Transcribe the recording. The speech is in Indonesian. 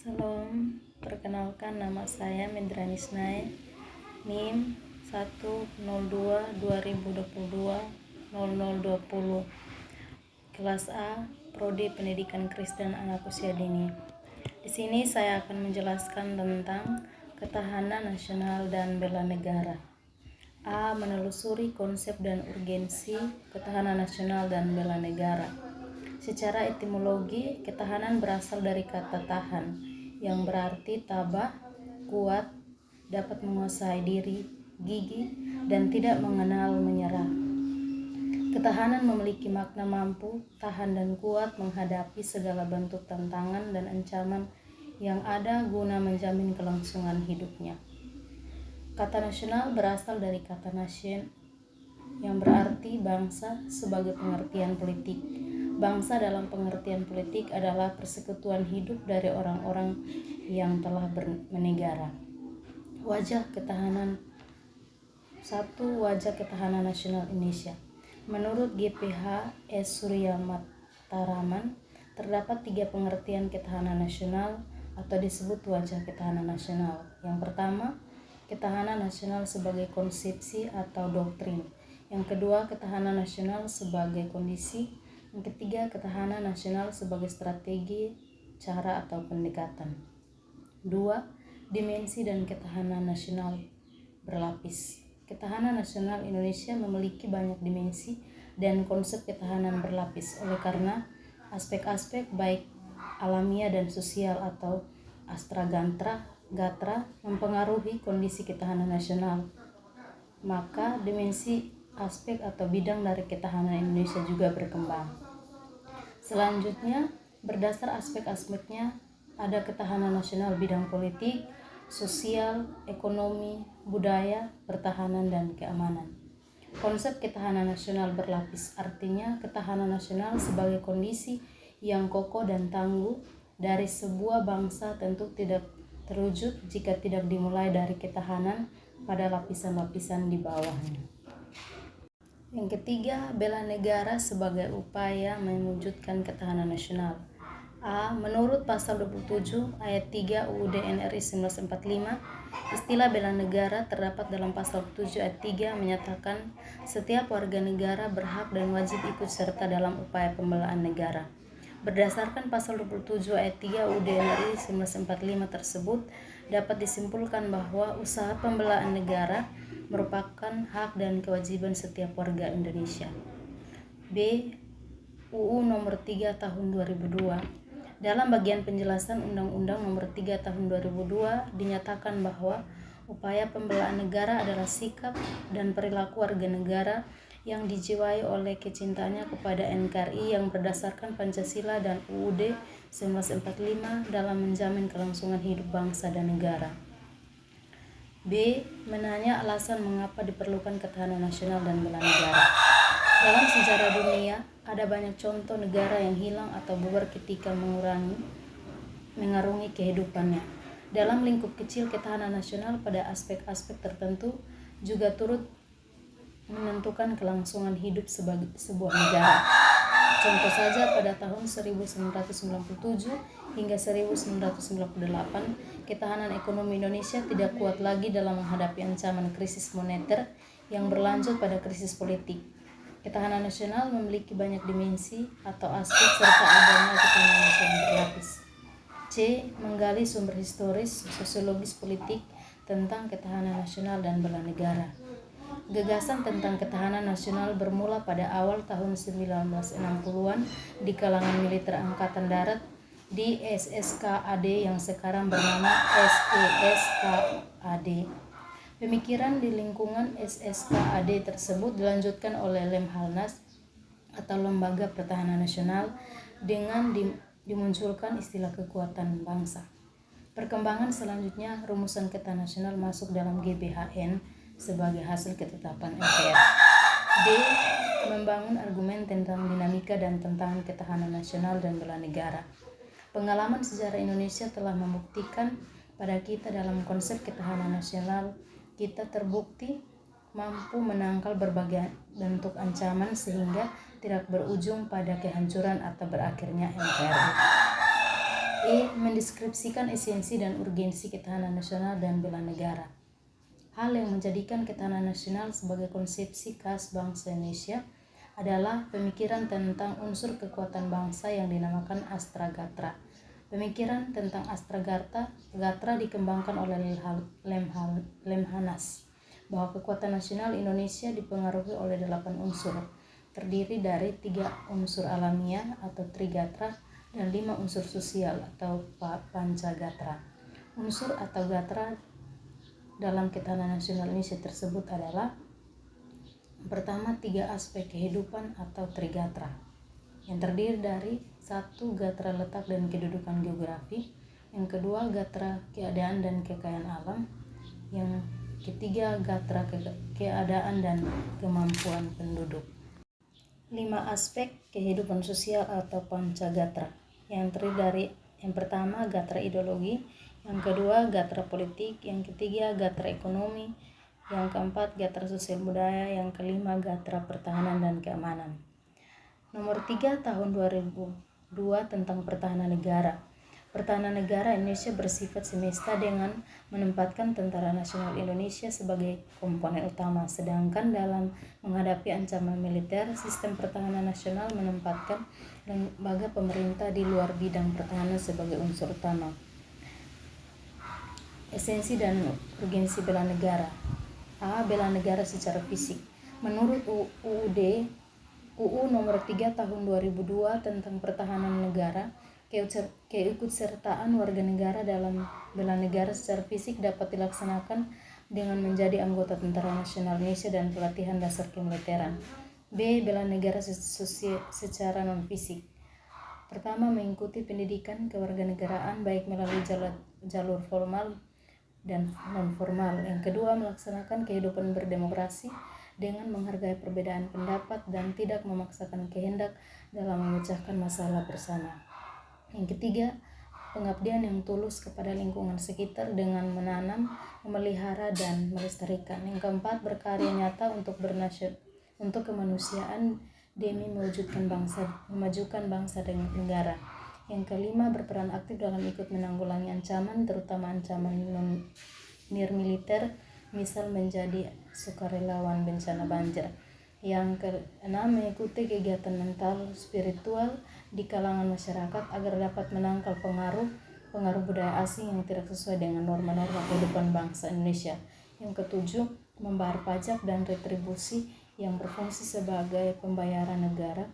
Salam, perkenalkan nama saya Mendrani Snae, NIM 102-2022-0020, kelas A, Prodi Pendidikan Kristen Anak Usia Dini. Di sini saya akan menjelaskan tentang ketahanan nasional dan bela negara. A. Menelusuri konsep dan urgensi ketahanan nasional dan bela negara. Secara etimologi, ketahanan berasal dari kata tahan, yang berarti tabah, kuat, dapat menguasai diri, gigih, dan tidak mengenal menyerah. Ketahanan memiliki makna mampu, tahan dan kuat menghadapi segala bentuk tantangan dan ancaman yang ada guna menjamin kelangsungan hidupnya. Kata nasional berasal dari kata nation, yang berarti bangsa sebagai pengertian politik. Bangsa dalam pengertian politik adalah persekutuan hidup dari orang-orang yang telah bernegara. Wajah ketahanan 1. Wajah ketahanan nasional Indonesia. Menurut GPH S. Surya Mataraman, terdapat 3 pengertian ketahanan nasional atau disebut wajah ketahanan nasional. Yang pertama, ketahanan nasional sebagai konsepsi atau doktrin. Yang kedua, ketahanan nasional sebagai kondisi. Yang ketiga, ketahanan nasional sebagai strategi, cara atau pendekatan. 2. Dimensi dan ketahanan nasional berlapis. Ketahanan nasional Indonesia memiliki banyak dimensi dan konsep ketahanan berlapis oleh aspek-aspek baik alamiah dan sosial atau astragatra mempengaruhi kondisi ketahanan nasional. Maka dimensi aspek atau bidang dari ketahanan Indonesia juga berkembang. Selanjutnya, berdasar aspek-aspeknya ada ketahanan nasional bidang politik, sosial, ekonomi, budaya, pertahanan, dan keamanan. Konsep ketahanan nasional berlapis artinya ketahanan nasional sebagai kondisi yang kokoh dan tangguh dari sebuah bangsa tentu tidak terwujud jika tidak dimulai dari ketahanan pada lapisan-lapisan di bawahnya. Yang ketiga, bela negara sebagai upaya mewujudkan ketahanan nasional. A. Menurut pasal 27 ayat 3 UUD NRI 1945, istilah bela negara terdapat dalam pasal 7 ayat 3 menyatakan setiap warga negara berhak dan wajib ikut serta dalam upaya pembelaan negara. Berdasarkan pasal 27 ayat 3 UUD NRI 1945 tersebut, dapat disimpulkan bahwa usaha pembelaan negara merupakan hak dan kewajiban setiap warga Indonesia. B. UU Nomor 3 Tahun 2002. Dalam bagian penjelasan Undang-Undang Nomor 3 Tahun 2002 dinyatakan bahwa upaya pembelaan negara adalah sikap dan perilaku warga negara yang dijiwai oleh kecintanya kepada NKRI yang berdasarkan Pancasila dan UUD 1945 dalam menjamin kelangsungan hidup bangsa dan negara. B. Menanya alasan mengapa diperlukan ketahanan nasional dan bela negara. Dalam sejarah dunia, ada banyak contoh negara yang hilang atau bubar ketika mengarungi kehidupannya. Dalam lingkup kecil, ketahanan nasional pada aspek-aspek tertentu juga turut menentukan kelangsungan hidup sebagai sebuah negara. Contoh saja pada tahun 1997 hingga 1998, ketahanan ekonomi Indonesia tidak kuat lagi dalam menghadapi ancaman krisis moneter yang berlanjut pada krisis politik. Ketahanan nasional memiliki banyak dimensi atau aspek serta adanya ketahanan nasional berlapis. C. Menggali sumber historis, sosiologis politik tentang ketahanan nasional dan bela negara. Gagasan tentang ketahanan nasional bermula pada awal tahun 1960-an di kalangan militer Angkatan Darat di SSKAD yang sekarang bernama SESKAD. Pemikiran di lingkungan SSKAD tersebut dilanjutkan oleh Lemhanas atau Lembaga Pertahanan Nasional dengan dimunculkan istilah kekuatan bangsa. Perkembangan selanjutnya, rumusan ketahanan nasional masuk dalam GBHN sebagai hasil ketetapan MPR. D. Membangun argumen tentang dinamika dan tantangan ketahanan nasional dan bela negara. Pengalaman sejarah Indonesia telah membuktikan pada kita dalam konsep ketahanan nasional, kita terbukti mampu menangkal berbagai bentuk ancaman sehingga tidak berujung pada kehancuran atau berakhirnya NKRI. Mendeskripsikan esensi dan urgensi ketahanan nasional dan bela negara. Hal yang menjadikan ketahanan nasional sebagai konsepsi khas bangsa Indonesia adalah pemikiran tentang unsur kekuatan bangsa yang dinamakan Astragatra. Pemikiran tentang Astragatra dikembangkan oleh Lemhanas, bahwa kekuatan nasional Indonesia dipengaruhi oleh 8 unsur, terdiri dari 3 unsur alamiah atau Trigatra dan 5 unsur sosial atau Pancagatra. Unsur atau gatra dalam ketahanan nasional Indonesia tersebut adalah: pertama, 3 aspek kehidupan atau Trigatra, yang terdiri dari 1. Gatra letak dan kedudukan geografi, yang kedua gatra keadaan dan kekayaan alam, yang ketiga gatra keadaan dan kemampuan penduduk. 5 aspek kehidupan sosial atau Pancagatra, yang terdiri dari: yang pertama gatra ideologi, yang kedua gatra politik, yang ketiga gatra ekonomi, yang keempat gatra sosial budaya, yang kelima gatra pertahanan dan keamanan. Nomor 3 tahun 2002 tentang pertahanan negara. Pertahanan negara Indonesia bersifat semesta dengan menempatkan Tentara Nasional Indonesia sebagai komponen utama, sedangkan dalam menghadapi ancaman militer, sistem pertahanan nasional menempatkan lembaga pemerintah di luar bidang pertahanan sebagai unsur utama. Esensi dan urgensi bela negara. A. Bela negara secara fisik. Menurut UU nomor 3 tahun 2002 tentang pertahanan negara, keikutsertaan warga negara dalam bela negara secara fisik dapat dilaksanakan dengan menjadi anggota Tentara Nasional Indonesia dan pelatihan dasar kemiliteran. B. Bela negara secara non-fisik. Pertama, mengikuti pendidikan kewarganegaraan baik melalui jalur formal dan non-formal. Yang kedua, melaksanakan kehidupan berdemokrasi dengan menghargai perbedaan pendapat dan tidak memaksakan kehendak dalam memecahkan masalah bersama. Yang ketiga, pengabdian yang tulus kepada lingkungan sekitar dengan menanam, memelihara, dan melestarikan. Yang keempat, berkarya nyata untuk kemanusiaan demi memajukan bangsa dan negara. Yang kelima, berperan aktif dalam ikut menanggulangi ancaman, terutama ancaman nirmiliter, misal menjadi sukarelawan bencana banjir. Yang keenam, mengikuti kegiatan mental spiritual di kalangan masyarakat agar dapat menangkal pengaruh budaya asing yang tidak sesuai dengan norma-norma kehidupan bangsa Indonesia. Yang ketujuh, membayar pajak dan retribusi yang berfungsi sebagai pembayaran negara